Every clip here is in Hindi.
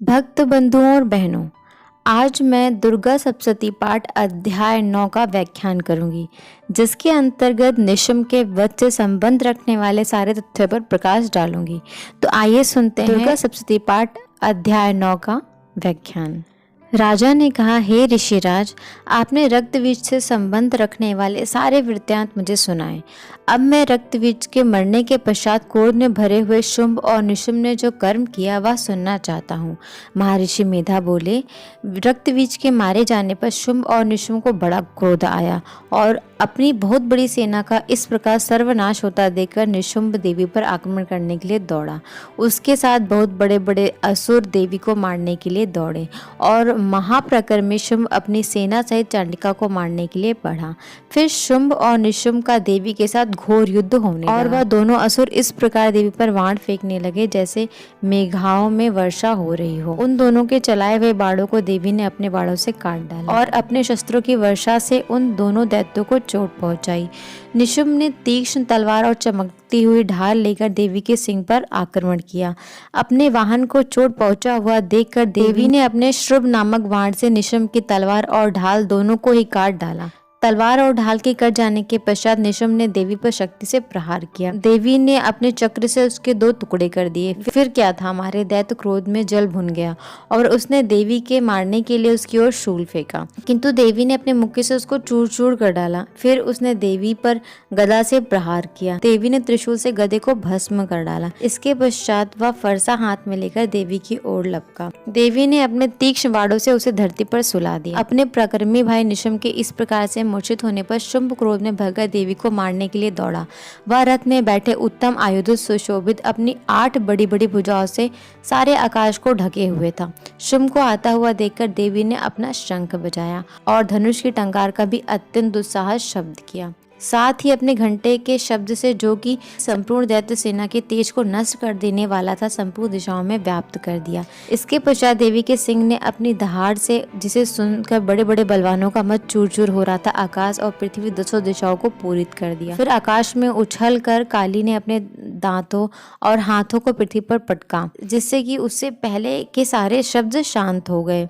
भक्त बंधुओं और बहनों, आज मैं दुर्गा सप्तशती पाठ अध्याय 9 का व्याख्यान करूंगी, जिसके अंतर्गत निशम के वध से संबंध रखने वाले सारे तथ्यों पर प्रकाश डालूंगी। तो आइए सुनते हैं दुर्गा सप्तशती पाठ अध्याय 9 का व्याख्यान। राजा ने कहा, हे ऋषिराज, आपने रक्तबीज से संबंध रखने वाले सारे वृत्तांत मुझे सुनाए। अब मैं रक्तबीज के मरने के पश्चात क्रोध में भरे हुए शुंभ और निशुंभ ने जो कर्म किया वह सुनना चाहता हूँ। महर्षि मेधा बोले, रक्तबीज के मारे जाने पर शुंभ और निशुंभ को बड़ा क्रोध आया और अपनी बहुत बड़ी सेना का इस प्रकार सर्वनाश होता देखकर निशुंभ देवी पर आक्रमण करने के लिए दौड़ा। उसके साथ बहुत बड़े बड़े असुर देवी को मारने के लिए दौड़े और महाप्रकर्मी शुंभ अपनी सेना सहित चांडिका को मारने के लिए बढ़ा। फिर शुंभ और निशुंभ का देवी के साथ घोर युद्ध होने लगा और वह दोनों असुर इस प्रकार देवी पर बाण फेंकने लगे जैसे मेघाओं में वर्षा हो रही हो। उन दोनों के चलाए हुए बाणों को देवी ने अपने बाणों से काट डाला और अपने शस्त्रों की वर्षा से उन दोनों दैत्यों को चोट पहुंचाई। निशुंभ ने तीक्ष्ण तलवार और चमकती हुई ढाल लेकर देवी के सिंह पर आक्रमण किया। अपने वाहन को चोट पहुंचा हुआ देखकर देवी ने अपने श्रुभ नामक बाण से निशुंभ की तलवार और ढाल दोनों को ही काट डाला। तलवार और ढाल के कट जाने के पश्चात निशुंभ ने देवी पर शक्ति से प्रहार किया। देवी ने अपने चक्र से उसके 2 टुकड़े कर दिए। फिर क्या था, हमारे दैत्य क्रोध में जल भुन गया और उसने देवी के मारने के लिए उसकी ओर शूल फेंका, किंतु देवी ने अपने मुक्के से उसको चूर चूर कर डाला। फिर उसने देवी पर गदा से प्रहार किया। देवी ने त्रिशूल से गदे को भस्म कर डाला। इसके पश्चात वह फरसा हाथ में लेकर देवी की ओर लपका। देवी ने अपने तीक्ष्ण बाणों से उसे धरती पर सुला दिया। अपने प्रकर्मी भाई निशुंभ के इस प्रकार से मूर्छित होने पर शुंभ क्रोध में भरकर देवी को मारने के लिए दौड़ा। वह रथ में बैठे उत्तम आयुध सुशोभित अपनी 8 बड़ी बड़ी भुजाओं से सारे आकाश को ढके हुए था। शुंभ को आता हुआ देखकर देवी ने अपना शंख बजाया और धनुष की टंकार का भी अत्यंत दुस्साहस शब्द किया। साथ ही अपने घंटे के शब्द से, जो कि संपूर्ण दैत्य सेना के तेज को नष्ट कर देने वाला था, संपूर्ण दिशाओं में व्याप्त कर दिया। इसके पश्चात देवी के सिंह ने अपनी दहाड़ से, जिसे सुनकर बड़े बड़े बलवानों का मत चूर चूर हो रहा था, आकाश और पृथ्वी 10 दिशाओं को पूरित कर दिया। फिर आकाश में उछल कर काली ने अपने दांतों और हाथों को पृथ्वी पर पटका, जिससे कि उससे पहले के सारे शब्द शांत हो गए।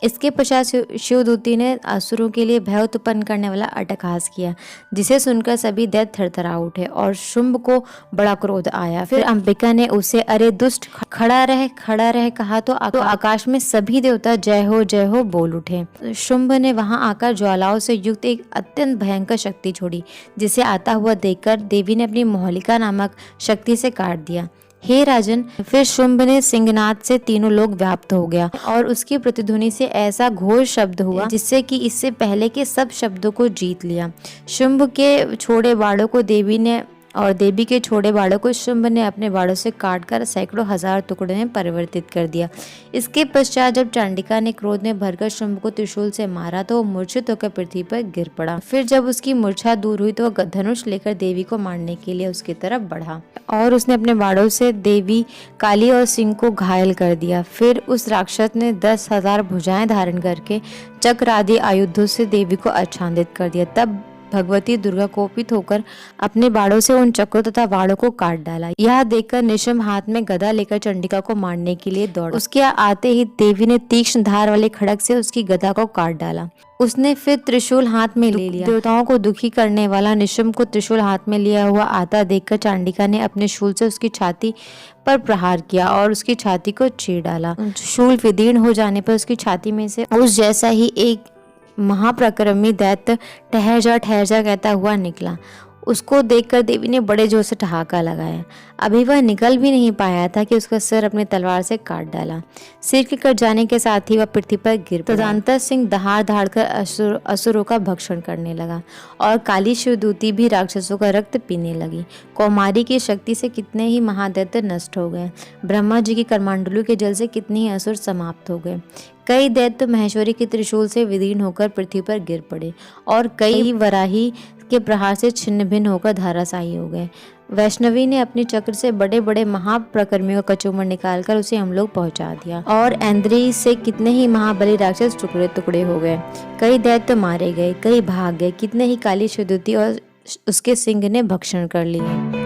इसके पश्चात शिवदूती ने असुरों के लिए भय उत्पन्न करने वाला अट्टहास किया, जिसे सुनकर सभी दैत्य थरथरा उठे और शुंभ को बड़ा क्रोध आया। फिर अंबिका ने उसे, अरे दुष्ट, खड़ा रह कहा तो आकाश में सभी देवता जय हो बोल उठे। शुंभ ने वहां आकर ज्वालाओं से युक्त एक अत्यंत भयंकर शक्ति छोड़ी, जिसे आता हुआ देखकर देवी ने अपनी मोहलिका नामक शक्ति से काट दिया। हे राजन, फिर शुंभ ने सिंहनाद से तीनों लोग व्याप्त हो गया और उसकी प्रतिध्वनि से ऐसा घोर शब्द हुआ जिससे कि इससे पहले के सब शब्दों को जीत लिया। शुंभ के छोड़े बाणों को देवी ने और देवी के छोड़े बाणों को शुंभ ने अपने बाणों से काटकर सैकड़ों हजार टुकड़े में परिवर्तित कर दिया। इसके पश्चात जब चांडिका ने क्रोध में भरकर शुंभ को त्रिशूल से मारा तो वो मूर्छित होकर पृथ्वी पर गिर पड़ा। फिर जब उसकी मूर्छा दूर हुई तो वह धनुष लेकर देवी को मारने के लिए उसकी तरफ बढ़ा और उसने अपने बाणों से देवी, काली और सिंह को घायल कर दिया। फिर उस राक्षस ने 10,000 भुजाएं धारण करके चक्र आदि आयुधों से देवी को आच्छादित कर दिया। तब भगवती दुर्गा कोपित होकर अपने बाणों से उन चक्रों तथा बाणों को काट डाला। यह देखकर निशुंभ हाथ में गदा लेकर चंडिका को मारने के लिए दौड़ा। उसके आते ही देवी ने तीक्ष्ण धार वाले खड़ग से उसकी गदा को काट डाला। उसने फिर त्रिशूल हाथ में ले लिया। देवताओं को दुखी करने वाला निशुंभ को त्रिशूल हाथ में लिया हुआ आता देखकर चांडिका ने अपने शूल से उसकी छाती पर प्रहार किया और उसकी छाती को चीर डाला। शूल विदीर्ण हो जाने पर उसकी छाती में से उस जैसा ही एक महाप्रक्रमी दैत्य ठहर जा कहता हुआ निकला। उसको देखकर देवी ने बड़े जोर से ठहाका लगाया। अभी वह निकल भी नहीं पाया था कि उसका सिर अपनी तलवार से काट डाला। सिर के कट जाने के साथ ही वह पृथ्वी पर गिर पड़ा। तदंतर सिंह दहाड़ कर असुरों का भक्षण करने लगा और काली शिवदूती भी राक्षसों का रक्त पीने लगी। कौमारी की शक्ति से कितने ही महादैत्य नष्ट हो गए। ब्रह्मा जी की करमांडलू के जल से कितने ही असुर समाप्त हो गए। कई दैत्य महेश्वरी के त्रिशूल से विदीर्ण होकर पृथ्वी पर गिर पड़े और कई वराही के प्रहार से छिन्न भिन्न होकर धाराशायी हो गए। वैष्णवी ने अपनी चक्र से बड़े बड़े महाप्रकर्मियों का कचूमर निकालकर उसे हम लोग पहुंचा दिया और ऐन्द्री से कितने ही महाबली राक्षस टुकड़े टुकड़े हो गए। कई दैत्य मारे गए, कई भाग गए, कितने ही काली शिवदूती और उसके सिंह ने भक्षण कर लिए।